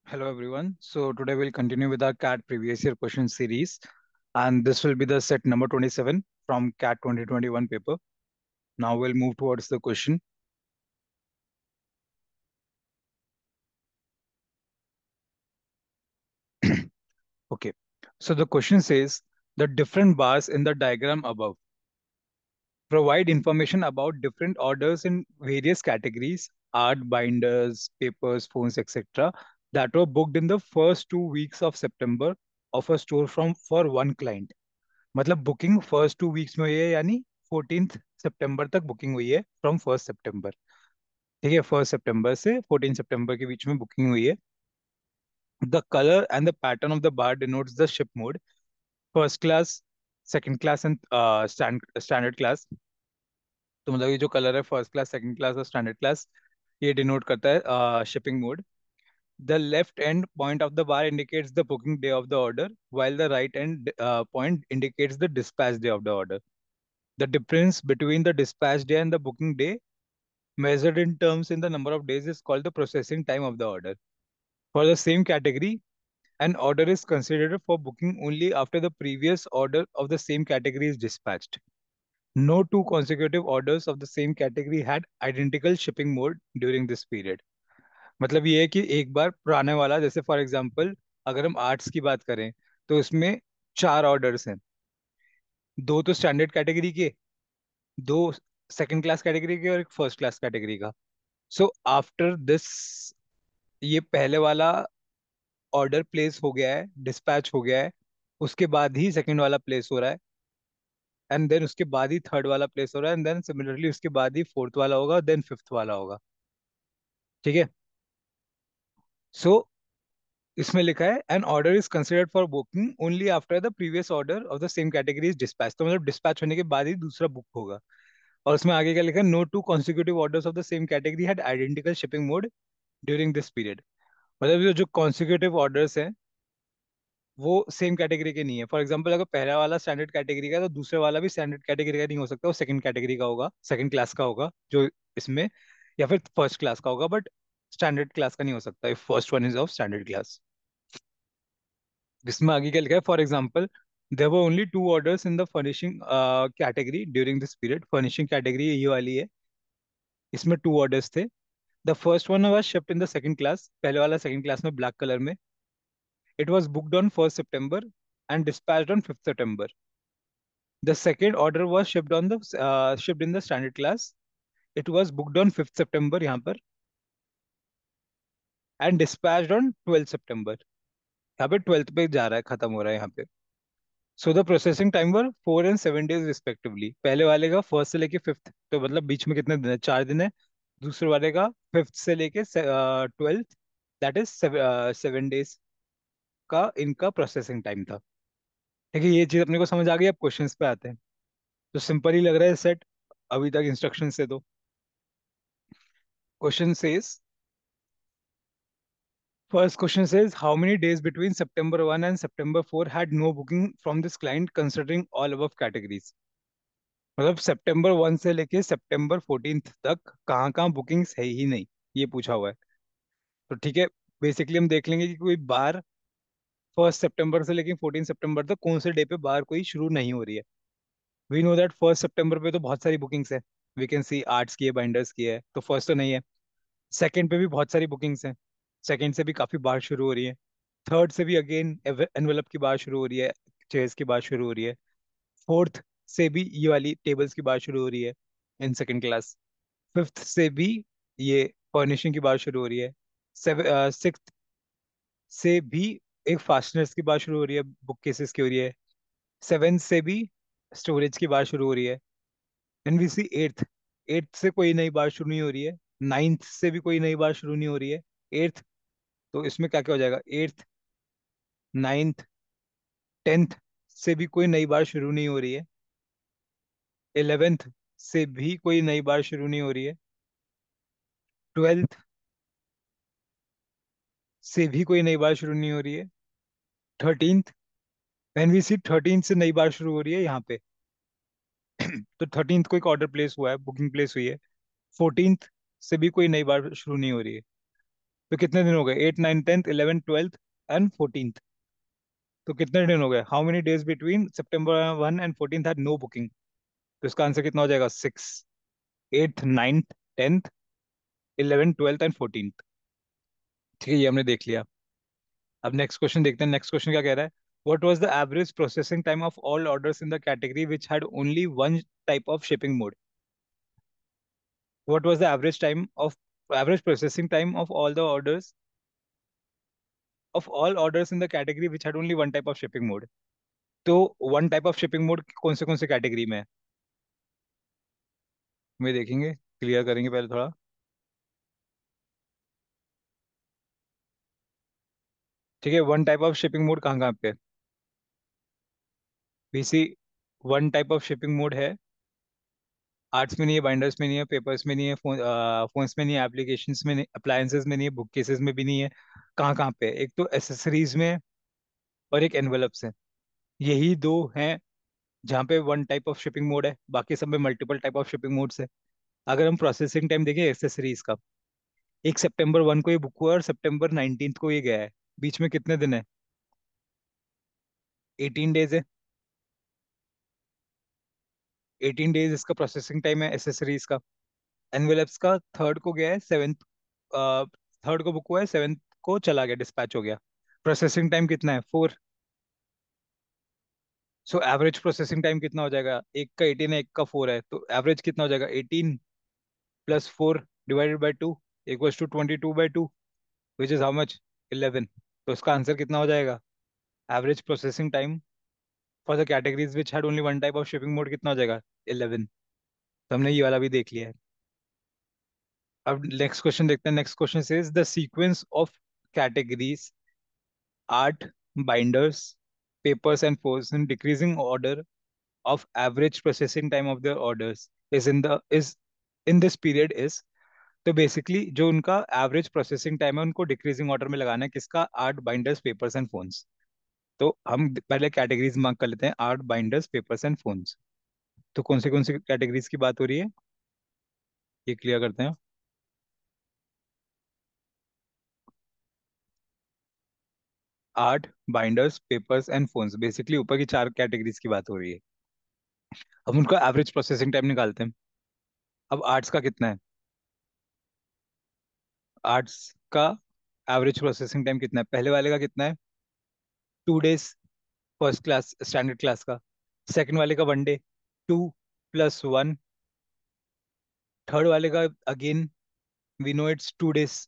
Hello everyone. So today we'll continue with our CAT previous year question series, and this will be the set number 27 from CAT 2021 paper. Now we'll move towards the question. Okay. So the question says the different bars in the diagram above provide information about different orders in various categories, art, binders, papers, phones, etc. that were booked in the first 2 weeks of September of a store from for one client. मतलब booking first 2 weeks में हुई है, यानी 14 सितंबर तक booking हुई है from 1 सितंबर। ठीक है, 1 सितंबर से 14 सितंबर के बीच में बुकिंग हुई है। The colour and the pattern of the bar denotes the ship mode, first class, second class and standard class. तो मतलब ये जो कलर है फर्स्ट क्लास, सेकंड क्लास और स्टैंडर्ड क्लास, ये डिनोट करता है shipping mode. The left end point of the bar indicates the booking day of the order, while the right end point indicates the dispatch day of the order. The difference between the dispatch day and the booking day, measured in terms in the number of days, is called the processing time of the order. For the same category, an order is considered for booking only after the previous order of the same category is dispatched. No two consecutive orders of the same category had identical shipping mode during this period. मतलब ये है कि एक बार पुराने वाला, जैसे for example अगर हम आर्ट्स की बात करें तो उसमें 4 ऑर्डर्स हैं। दो तो स्टैंडर्ड कैटेगरी के, दो सेकंड क्लास कैटेगरी के और एक फर्स्ट क्लास कैटेगरी का। सो आफ्टर दिस, ये पहले वाला ऑर्डर प्लेस हो गया है, डिस्पैच हो गया है, उसके बाद ही सेकंड वाला प्लेस हो रहा है, एंड देन उसके बाद ही थर्ड वाला प्लेस हो रहा है, एंड देन सिमिलरली उसके बाद ही फोर्थ वाला होगा, देन फिफ्थ वाला होगा। ठीक है। सो इसमें लिखा है an order is considered for booking only after the previous order of the same category is dispatch. तो मतलब डिस्पैच होने के बाद ही दूसरा बुक होगा। और उसमें आगे क्या लिखा है, no two consecutive orders of the same category had identical shipping mode during this period. मतलब ये जो कॉन्सिक्यूटिव ऑर्डर्स हैं वो सेम कैटेगरी के नहीं है। फॉर एग्जांपल अगर पहला वाला स्टैंडर्ड कैटेगरी का है तो दूसरे वाला भी स्टैंडर्ड कैटेगरी का नहीं हो सकता, वो सेकंड कैटेगरी का होगा, सेकंड क्लास का होगा जो इसमें, या फिर फर्स्ट क्लास का होगा, बट स्टैंडर्ड क्लास का नहीं हो सकता if first one is of standard class. जिसमें आगे क्या लिखा है, for example there were only 2 orders in the furnishing category during this period. Furnishing category ये वाली है, इसमें 2 ऑर्डर्स थे। The first one was shift in the second class, पहले वाला सेकंड क्लास में ब्लैक कलर में। इट वाज बुक्ड ऑन 1 सितंबर एंड डिस्पैच्ड ऑन 5 सितंबर। The second order was shift in the standard class. It was booked on 5 सितंबर यहाँ पर, and dispatched on 12 सितंबर। यहाँ पे 12th पे जा रहा है, खत्म हो रहा है यहाँ पे। So the processing time were 4 and 7 days respectively. पहले वाले का फर्स्ट से लेके फिफ्थ, तो मतलब बीच में कितने दिन है, 4 दिन है। दूसरे वाले का फिफ्थ से लेके 12th, दैट इज 7 days का इनका प्रोसेसिंग टाइम था। ठीक है, ये चीज अपने को समझ आ गई। अब क्वेश्चंस पे आते हैं। तो सिंपल ही लग रहा है सेट अभी तक इंस्ट्रक्शन से। तो question says, first question says how many days between September 1 and September 4 had no booking from this client considering all above categories। मतलब September 1 से लेके September 14 तक कहाँ कहाँ बुकिंग्स है ही नहीं, ये पूछा हुआ है। तो ठीक है, बेसिकली हम देख लेंगे कि कोई बार 1 सितंबर से लेके 14 सितंबर तक कौन से डे पे बार कोई शुरू नहीं हो रही है। वी नो दैट 1 सितंबर पे तो बहुत सारी बुकिंग्स है। वी कैन सी आर्ट्स की है, बाइंडर्स की है, तो फर्स्ट तो नहीं है। सेकंड पे भी बहुत सारी बुकिंग्स हैं, सेकंड से भी काफी बार शुरू हो रही है। थर्ड से भी अगेन एनवेलप की बात शुरू हो रही है, चेयर्स की बात शुरू हो रही है। फोर्थ से भी ये वाली टेबल्स की बात शुरू हो रही है इन सेकंड क्लास। फिफ्थ से भी ये फर्निशिंग की बात शुरू हो रही है। सिक्स्थ से भी एक फास्टनर्स की बात शुरू हो रही है, बुक केसेस की हो रही है। सेवेंथ से भी स्टोरेज की बात शुरू हो रही है। And we see eighth, eighth से कोई नई बात शुरू नहीं हो रही है। नाइन्थ से भी कोई नई बात शुरू नहीं हो रही है। एट्थ, तो इसमें क्या क्या हो जाएगा, एट्थ, नाइन्थ, टेंथ से भी कोई नई बात शुरू नहीं हो रही है। इलेवेंथ से भी कोई नई बात शुरू नहीं हो रही है। ट्वेल्थ से भी कोई नई बात शुरू नहीं हो रही है। थर्टींथ, एनवीसी 13 से नई बात शुरू हो रही है यहाँ पे। तो 13th को एक ऑर्डर प्लेस हुआ है, बुकिंग प्लेस हुई है। 14th से भी कोई नई बात शुरू नहीं हो रही है। तो कितने दिन हो गए? 8, 9, 10th, 11th, 12th and 14th। तो कितने दिन हो गए? How many days between September 1 and 14th had no booking? तो इसका आंसर कितना हो जाएगा? 6, 8, 9, 10th, 11, 12th एंड 14th। ठीक है, ये हमने देख लिया। अब नेक्स्ट क्वेश्चन देखते हैं। नेक्स्ट क्वेश्चन क्या कह रहा है? What was the average processing time of all orders in the category which had only one type of shipping mode? What was the average processing time of all orders in the category which had only one type of shipping mode? तो one type of shipping mode कौन से category में है? मैं देखेंगे, clear करेंगे पहले थोड़ा। ठीक है, one type of shipping mode कहाँ कहाँ पे है? BC, one type of shipping mode है। आर्ट्स में नहीं है, बाइंडर्स में नहीं है, पेपर्स में नहीं है, फोन्स में नहीं है, एप्लीकेशंस में नहीं, अप्लायंसेस में नहीं है, बुक केसेस में भी नहीं है। कहाँ कहाँ पे है? एक तो एसेसरीज में है, और एक एनवेलप्स है। यही दो हैं जहाँ पे one type of shipping mode है, बाकी सब में multiple type of shipping modes है। अगर हम प्रोसेसिंग टाइम देखें एसेसरीज का, 1 सितंबर 1 को ये बुक हुआ है और September 19th को ये गया है। बीच में कितने दिन है? 18 डेज है। 18 डेज इसका प्रोसेसिंग टाइम है एसेसरीज का। एनवेलप्स का थर्ड को गया है, 7th, थर्ड को बुक हुआ है, 7th को चला गया, डिस्पैच हो गया। प्रोसेसिंग टाइम कितना है? 4। सो एवरेज प्रोसेसिंग टाइम कितना हो जाएगा? एक का 18 है, एक का 4 है, तो एवरेज कितना हो जाएगा? 18 + 4 / 2 equals to 22/2, which is how much? 11। तो इसका आंसर कितना हो जाएगा? Average processing time for the categories which had only one type of shipping mode कितना हो जाएगा? 11। तो हमने ये वाला भी देख लिया है। अब नेक्स्ट क्वेश्चन देखते हैं। Next question is the sequence of categories art, binders, papers and forms in decreasing order of average processing time of their orders is in this period is। तो बेसिकली जो उनका एवरेज प्रोसेसिंग टाइम है उनको decreasing order में लगाना है। किसका? Art, binders, papers and phones. तो हम पहले कैटेगरीज मार्क कर लेते हैं, art, binders, papers and phones. तो कौन सी कैटेगरीज की बात हो रही है, ये क्लियर करते हैं। Art, binders, papers and phones, basically ऊपर की चार कैटेगरीज की बात हो रही है। अब उनका एवरेज प्रोसेसिंग टाइम निकालते हैं। अब आर्ट्स का कितना है? आर्ट्स का एवरेज प्रोसेसिंग टाइम कितना है? पहले वाले का कितना है? 2 days, first class standard class का। सेकंड वाले का 1 डे, 2 + 1। थर्ड वाले का again we know it's 2 days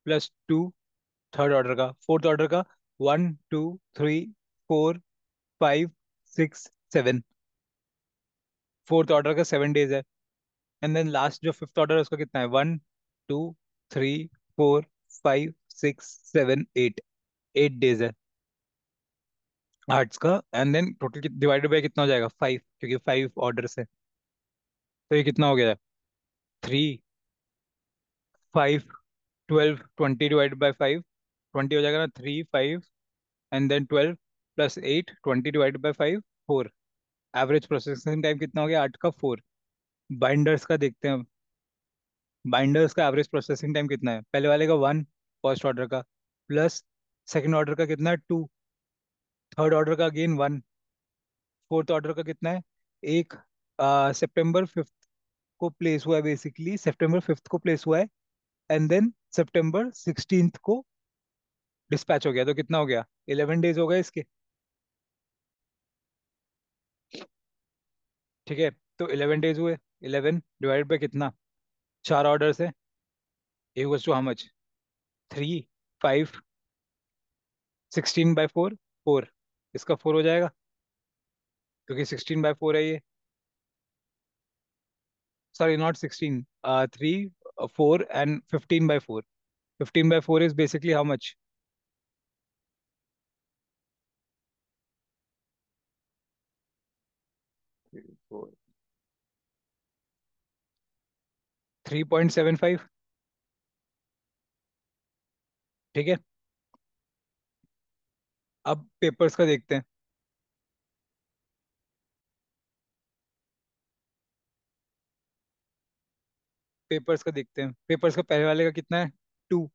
+2, third order का। फोर्थ ऑर्डर का 1, 2, 3, 4, 5, 6, 7। फोर्थ ऑर्डर का 7 डेज है। एंड देन लास्ट जो फिफ्थ ऑर्डर है उसका कितना है? 1, 2, 3, 4, 5, 6, 7, 8। 8 डेज है आर्ट्स का। And then total divided by कितना हो जाएगा? 5, क्योंकि 5 ऑर्डर्स है। तो ये कितना हो गया? 3, 5, 12, 20 डिवाइडेड बाय 5। 20 हो जाएगा ना? 3, 5 and then 12 + 8, 20 divided by 5, 4। Average processing time कितना हो गया? 8 का 4। बाइंडर्स का देखते हैं। बाइंडर्स का एवरेज प्रोसेसिंग टाइम कितना है? पहले वाले का 1, फर्स्ट ऑर्डर का, प्लस सेकंड ऑर्डर का कितना है? 2, थर्ड ऑर्डर का अगेन 1, फोर्थ ऑर्डर का कितना है? एक September 5 को प्लेस हुआ है, बेसिकली September 5 को प्लेस हुआ है। एंड देन September 16 को डिस्पैच हो गया। तो कितना हो गया? 11 डेज हो गए इसके। ठीक है, तो 11 डेज हुए। 11 डिवाइड बाय कितना? चार ऑर्डर्स है। A was two how much? 3, 5, 16/4, 4। इसका 4 हो जाएगा, क्योंकि 16/4 है ये। Sorry, not 16, 3, 4 and 15/4। 15/4 is basically how much? 3.75। ठीक है, अब पेपर्स का देखते हैं। पेपर्स का देखते हैं। पेपर्स का पहले वाले का कितना है? 2।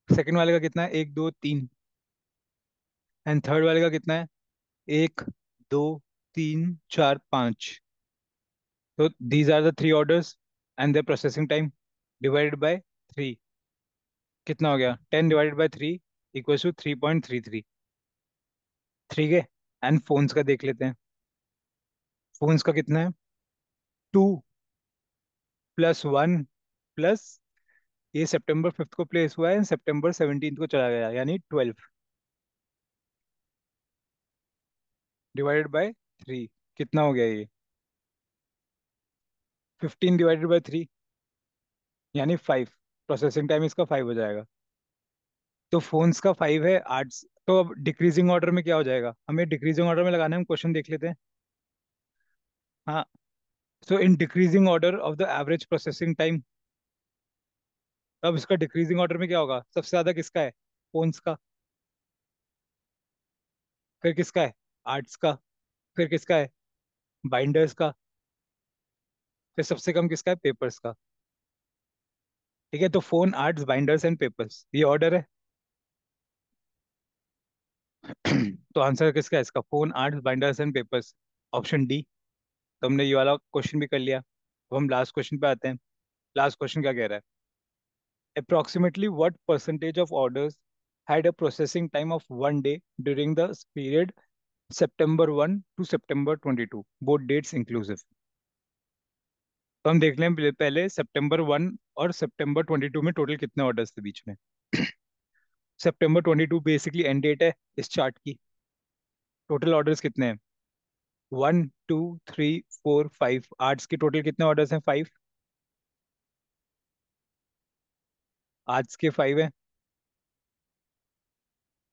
सेकंड वाले का कितना है? एक दो तीन। एंड थर्ड वाले का कितना है? एक दो तीन चार पाँच। तो these are the three orders and their processing time divided by three. कितना हो गया? 10 डिवाइडेड बाय 3 इक्वल्स टू 3.33। ठीक है। एंड फोन्स का देख लेते हैं। फोन्स का कितना है? 2 + 1 प्लस, ये September 5 को प्लेस हुआ है, September 17 को चला गया, यानी 12 डिवाइडेड बाय 3। कितना हो गया ये? 15 डिवाइडेड बाय 3 यानी 5। प्रोसेसिंग टाइम इसका 5 हो जाएगा। तो फोन्स का 5 है, आठ। तो अब डिक्रीजिंग ऑर्डर में क्या हो जाएगा? हमें डिक्रीजिंग ऑर्डर में लगाना है, हम क्वेश्चन देख लेते हैं। हाँ। So in decreasing order of the average processing time, अब इसका डिक्रीजिंग ऑर्डर में क्या होगा? सबसे ज्यादा किसका है? फोन्स का। फिर किसका है? आर्ट्स का। फिर किसका है? बाइंडर्स का। फिर सबसे कम किसका है? पेपर्स का। ठीक है, तो phone, arts, binders and papers, ये ऑर्डर है। तो आंसर किसका है इसका? Phone, arts, binders and papers, option D. तो हमने ये वाला क्वेश्चन भी कर लिया। अब हम लास्ट क्वेश्चन पे आते हैं। लास्ट क्वेश्चन क्या कह रहा है? Approximately what percentage of orders had a processing time of 1 day during the period September 1 to September 22, both dates inclusive? तो हम देख लें पहले September 1 और September 22 में टोटल कितने ऑर्डर्स थे बीच में। September 22 बेसिकली एंड डेट है इस चार्ट की। टोटल ऑर्डर्स कितने हैं? 1 2 3 4 5। आर्ट्स के टोटल कितने ऑर्डर्स हैं? 5। आर्ट्स के 5 हैं।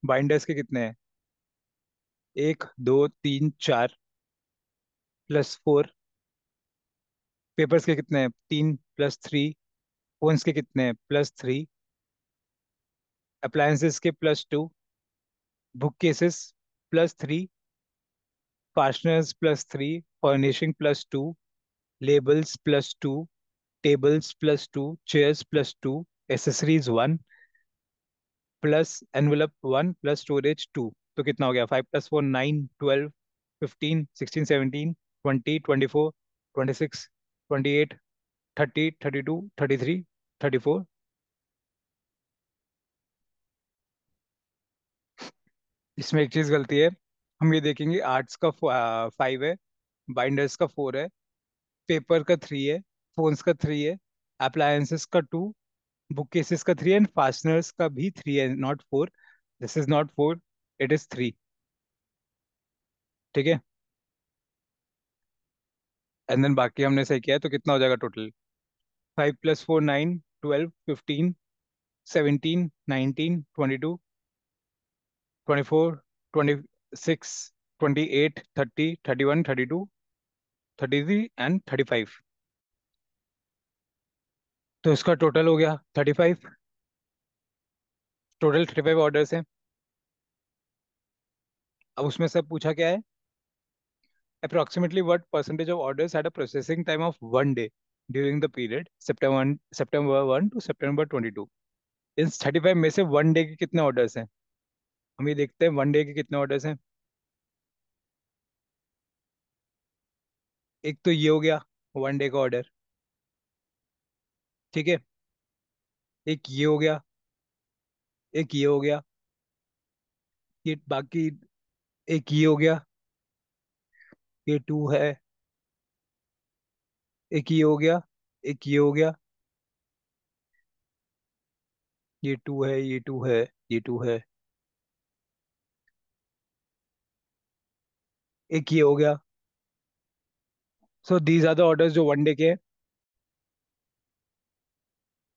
बाइंडर्स के कितने हैं? 1 2 3 4 +4। पेपर्स के कितने हैं? 3 + 3। फोन्स के कितने हैं? +3। अप्लायंसेस के +2। Book cases +3। Fasteners +3। Furnishing +2। Labels +2। Tables +2। Chairs +2। Accessories 1 plus envelope 1 plus storage 2। तो कितना हो गया? 5 + 4 9 12 15 16 17 20 24 26 28 30 32 33 34। इसमें एक चीज गलती है। हम ये देखेंगे, आर्ट्स का 5 है, बाइंडर्स का 4 है, पेपर का 3 है, फोन्स का 3 है, अप्लायंसेस का 2, बुक केसेस का 3 एंड फास्टनर्स का भी 3 है, not 4। This is not 4, it is 3। ठीक है। एंड देन बाकी हमने सही किया है, तो कितना हो जाएगा टोटल? 5 + 4 9 12 15 17 19 22 24 26 28 30 31 32 33 एंड 35। तो इसका टोटल हो गया 35। टोटल 35 ऑर्डर्स हैं। अब उसमें से पूछा क्या है? Approximately what percentage of orders had a processing time of 1 day during the period September 1 to September 22? इन 35 में से 1 डे के कितने ऑर्डर्स हैं? हम ये देखते हैं 1 डे के कितने ऑर्डर्स हैं। एक तो ये हो गया 1 डे का ऑर्डर। ठीक है। एक ये हो गया। एक ये हो गया। ये बाकी, एक ये हो गया। ये 2 है। एक ये हो गया। एक ये हो गया। ये 2 है, ये 2 है, ये 2 है। एक ये हो गया। So these are the orders जो 1 डे के हैं।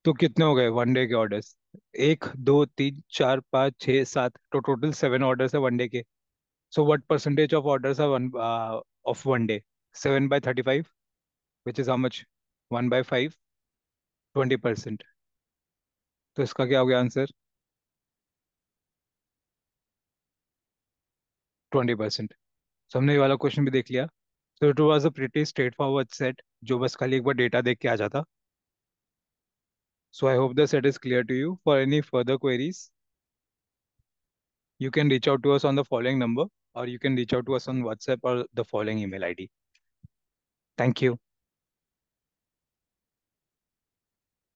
तो कितने हो गए 1 डे के ऑर्डर्स? 1 2 3 4 5 6 7, तो टोटल 7 ऑर्डर्स है 1 डे के। So what percentage of orders are one of 1 day? 7/35, which is how much? 1/5, 20%। तो इसका क्या हो गया आंसर? 20%। सो हमने ये वाला क्वेश्चन भी देख लिया। So it was a pretty straight forward set, जो बस खाली एक बार डेटा देख के आ जाता। So I hope the set is clear to you. For any further queries, you can reach out to us on the following number, or you can reach out to us on WhatsApp or the following email ID. Thank you.